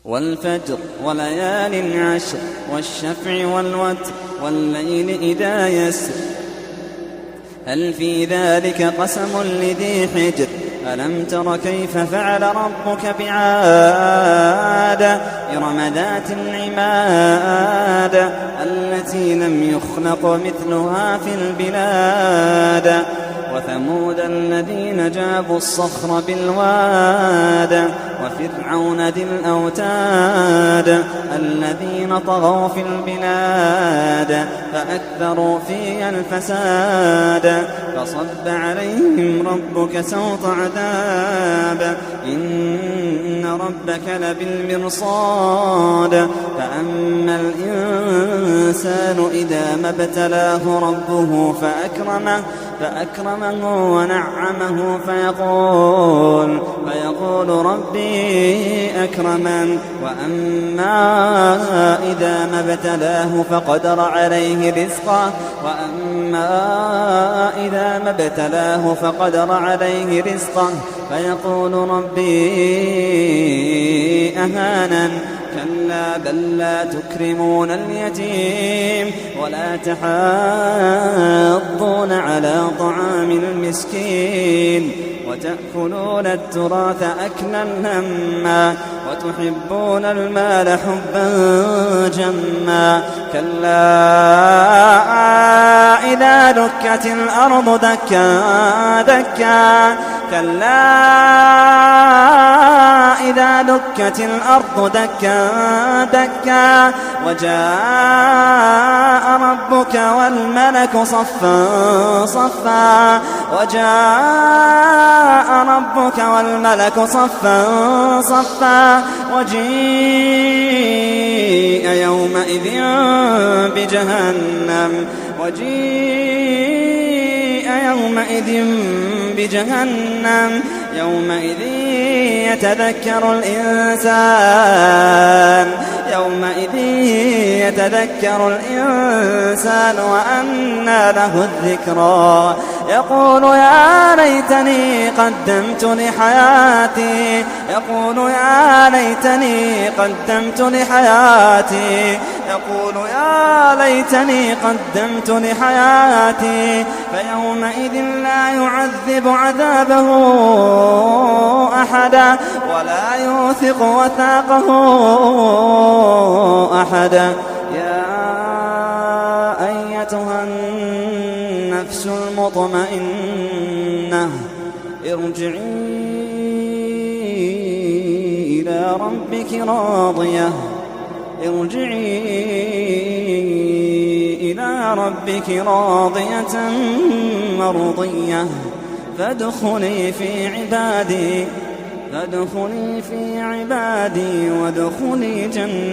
والفجر وليال عشر والشفع والوتر والليل إذا يسر هل في ذلك قسم لذي حجر ألم تر كيف فعل ربك بعاد إرم ذات العماد التي لم يخلق مثلها في البلاد وثمود الذين جابوا الصخر بالواد وفرعون ذي الأوتاد الذين طغوا في البلاد فأكثروا فيها الفساد فصب عليهم ربك سوط عذاب إن ربك لبالمرصاد فأما الإنسان إذا ما ابتلاه ربه فأكرمه ونعمه فيقول ربي أكرمن وأما إذا ما ابتلاه فقدر عليه رزقه فيقول ربي أهانن كلا بل لا تكرمون اليتيم ولا تحاضون على طعام المسكين وتأكلون التراث أكلا لما وتحبون المال حبا جما كلا إذا دكت الأرض دكا دكا وجاء ربك والملك صفا صفا وجيء يومئذ بجهنم يومئذ يتذكر الإنسان وأنى له الذكرى يقول يا ليتني قدمت لحياتي فيومئذ لا يعذب عذابه أحدا ولا يوثق وثاقه أحدا يا أيتها النفس المطمئنة ارجعي إلى ربك راضية مرضية فادخلي في عبادي وادخلي جنتي.